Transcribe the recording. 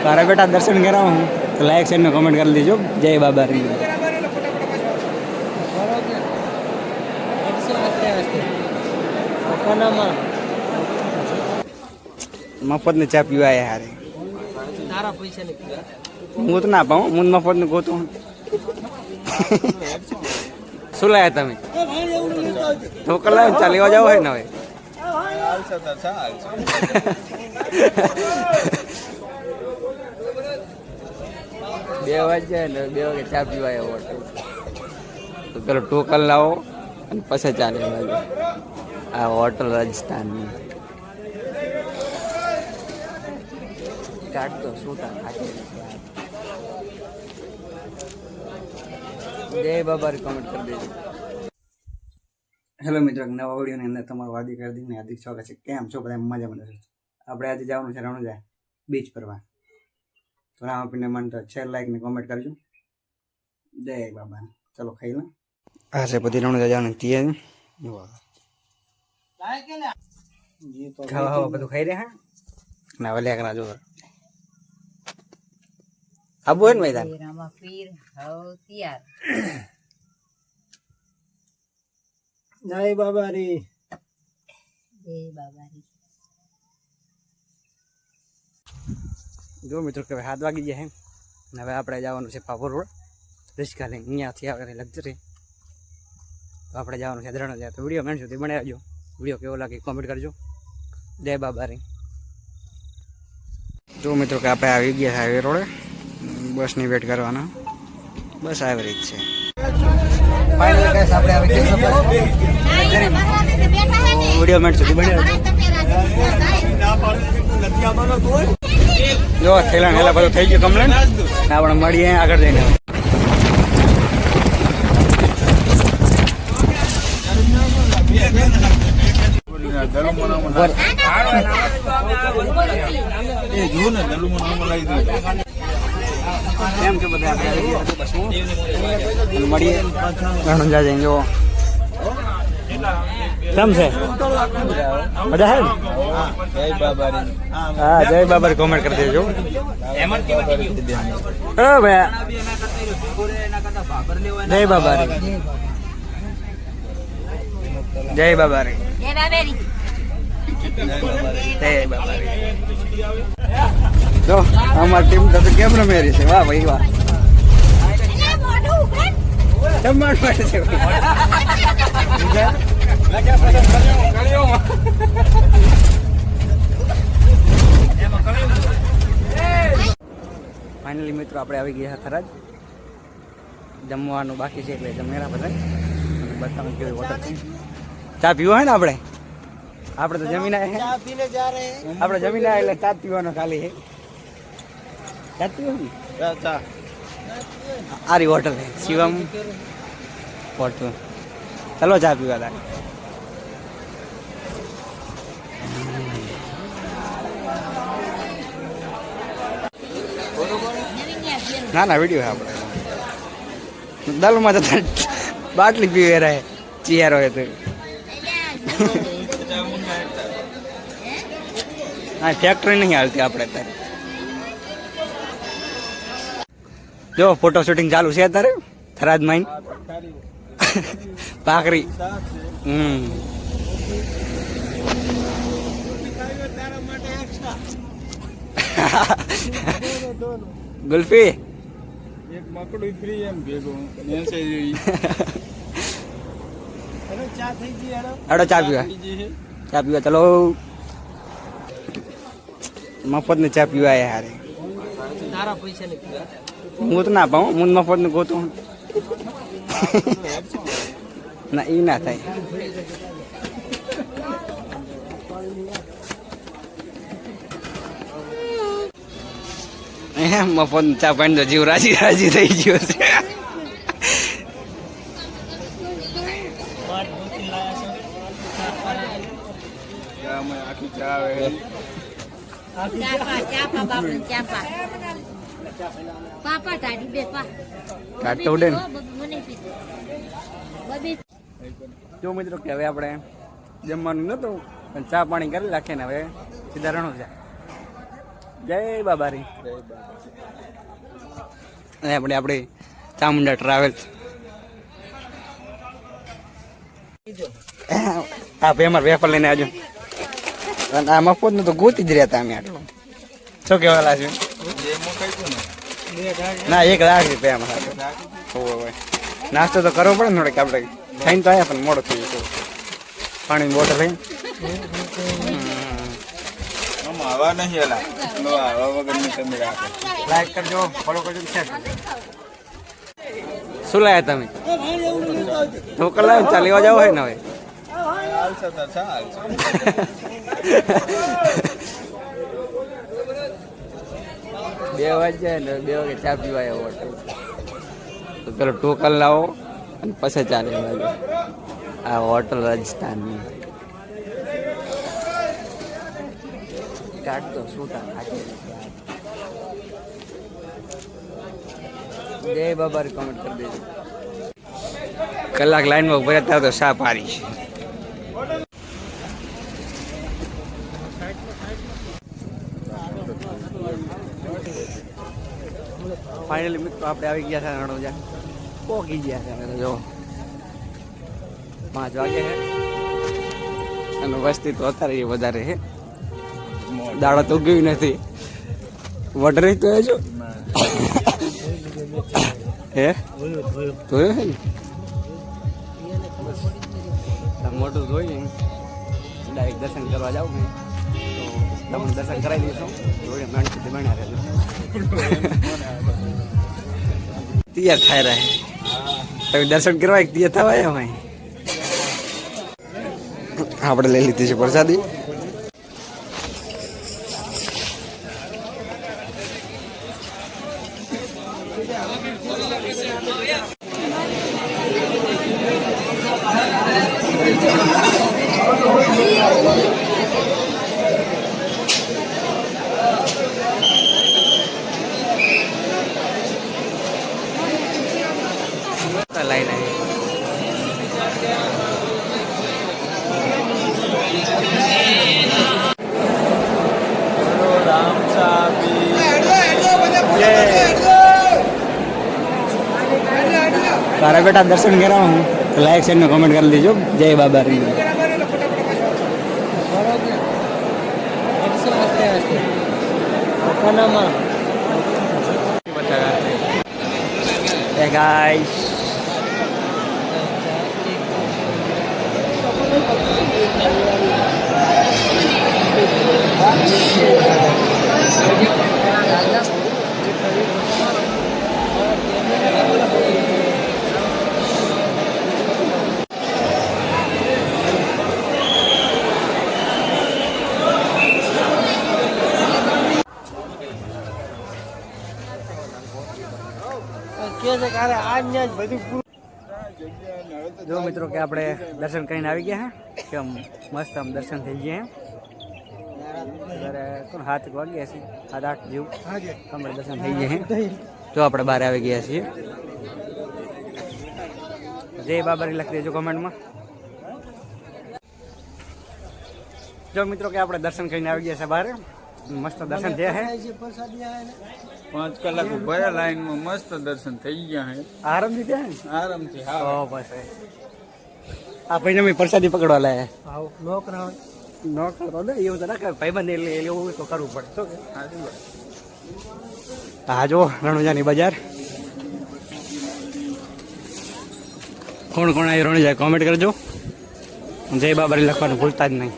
तारा बेटा दर्शन करा हूँ तो लाइक शेयर में कमेंट कर दीजिए। जय बाबा री। मफत ने चा पीवा यार હું તો ના પાઉં હું મફત ને ગોતું શું લાયા તમે ઠોકર લાવ્યો ચા લેવા જાવ હોય ને હવે બે વાગ્યા ને 2 વાગે ચા પીવા આવ્યો તો પેલો ટોકન લાવો અને પછી ચા લેવા જાવ આ હોટલ રાજસ્થાનની કાઢતો છૂટા ખાતી જય બાબા કમેન્ટ કરી દેજો। હેલો મિત્રો, નવા વિડીયોની અંદર તમારું હાર્દિક હાર્દિક સ્વાગત છે। કેમ છો બધા? મજામાં રહેશો? આપણે આજે જવાનું છે રણુજા બીચ ફરવા। તો રામાપીને મન તો શેર લાઈક ને કોમેન્ટ કરજો। જય બાબા। ચલો ખાઈ લો। આ છે બધી રણુજા જવાનું તૈયારી। ખાવા બધું ખાઈ રહ્યા ના વલ્યા કરા જો આબુ હે ને મેદાન રામા પીર હવ તૈયાર। જય બાબા રી જય બાબા રી। જો મિત્રો કે 7 વાગી ગયા હે ને હવે આપણે જવાનું છે પાપોર રોડ રિસ્કા લઈને અહીંયાથી આવે લક્ઝરી તો આપણે જવાનું છે રણુજા। તો વિડીયો મેન સુધી બનાવજો। વિડીયો કેવો લાગે કોમેન્ટ કરજો। જય બાબા રી। જો મિત્રો કે આપણે આવી ગયા હાઈવે રોડે बस नहीं वेट करवाना बस एवरेज से फाइनल गाइस આપણે આવી ગયા વિડિયો મેન્ટ સુધી બને જો થેલા નેલા બધું થઈ ગયું કમ્પ્લીટ આપણે મળીએ આગળ જઈને। એમ કે બધા મળીએ રણુજા જઈને। જો કેમ છે મજા હે? હા જય બાબા કોમેન્ટ કરી દેજો। જય બાબા રે જય બાબા રે જય બાબા રે। જો અમારી ટીમ તો કેમ રમેરી છે? વાહ ભાઈ વાહ। ફાઇનલી મિત્રો આપણે આવી ગયા થરાદ। જમવાનું બાકી છે એટલે જમેરા બધા બતાવું કેવી હોટલ છે। ચા પીવો હે ને આપણે તો જમીન આપણે જમીન એટલે ચા પીવાનો ખાલી છે। ચા પીવો ને આરી હોટલ છે શિવમ હોટલ। ચલો ચા પીવા લાગે। ના ના વિડીયો છે આપણે દાલમાં તો બાટલી પીવે રહે ચિયાર હોય તો હા ફેક્ટરી નહીં હાલતી આપણે અત્યારે। જો ફોટો શૂટિંગ ચાલુ છે અત્યારે થરાદ માઈન ભાખરી ગુલ્ફી એક મકડું ફ્રી એમ ભેગો ચા થઈ ગઈ હેડો ચા પીવા ચલો મફત ને ચા પીવા યાર તારા પૈસા ને પીવા હું તો ના પાઉં હું મફત ને ગોતું ના ઈ ના થાય। મફત ચા પાણી તો જીવ રાજી રાજી થઈ ગયો છે। જો મિત્રો કે હવે આપણે જમવાનું નતું પણ ચા પાણી કરી નાખીએ ને હવે સીધા રણુજા। જય બાબારી. અને આપણે ચામુંડા ટ્રાવેલ્સ હા ભાઈ અમારે વેફર લઈને આવજો. અને આ મફત નું તો ગોતી જ રહેતા અમે આટલું શું કહેવાલા છે. ના 1 લાખ રૂપિયામાં હોય નાસ્તો તો કરવો પડે ને થોડીક આપણે ખાઈને તો આવ્યા પણ મોડો થઈ ગયો. પાણીની બોટલ લઈને હવા નહીં હલા હવા વગરની તમે રાખો. લાઈક કરજો, ફોલો કરજો, શેર કરજો. શું લાયા તમે? ઢોકળ લાવ્યો ચાલ લેવા જાવ હોય ને હવે ચાલશે તો ચાલશે. 2 વાગ્યા ને 2 વાગે ચા પીવા આવ્યો હોટલ તો પેલો ઢોકળ લાવો અને પછી ચા લેવા જાવ. આ હોટલ રાજસ્થાનની કાઢતો છૂટા ખાતી. જય બાબારી કમેન્ટ કરી દેજો. કલાક લાઈનમાં ઉભા હતા તો શા પારી છે. ફાઇનલી મિત્રો આપણે આવી ગયા છે રણોજા પોકી ગયા છે. જો 5 વાગે છે અને વસ્તી તો અત્યારે વધારે છે. દાડો તો ગયું નથી વડરી તો જો હે જોયું છે ને મોટું જોઈએ ડાયરેક્ટ દર્શન કરવા જાવ ને તો તમને દર્શન કરાવી દઈશું. જોડે માણસ સુધી બન્યા રહેજો. તૈયાર થાય રહે તમે દર્શન કરવા તૈયાર થવા આવ્યા હોય. આપણે લઈ લીધી છે પ્રસાદી. લાઈન આવી તારા બેટા દર્શન કર્યા હું લાઈક શેર ને કોમેન્ટ કરી દેજો. જય બાબારી. Hey guys. જો મિત્રો કે આપણે દર્શન કરીને આવી ગયા હે કે મસ્ત આમ દર્શન થઈ ગયા હે. 7 વાગ્યા છે 7-8 જેવું આપણે દર્શન થઈ ગયા હે. જો આપણે બહાર આવી ગયા છીએ. જય બાબારી લખી દેજો કોમેન્ટમાં. જો મિત્રો કે આપણે દર્શન કરીને આવી ગયા છે બહાર. મસ્ત દર્શન થયા હે. 5 કલાક ઉભા લાઈનમાં મસ્ત દર્શન થઈ ગયા હે. આરામથી થયા ને આરામથી. હા બસ આ ભાઈને મેં પ્રસાદી પકડવા લાયા. નોકર તો ને એવું તો ના કરે ભાઈબંધ એટલે એવું તો કરવું પડે. શું કે હા જો રણુજાની બજાર. કોણ કોણ આવી રણુજા કોમેન્ટ કરજો. જય બાબારી લખવાનું ભૂલતા જ નહીં.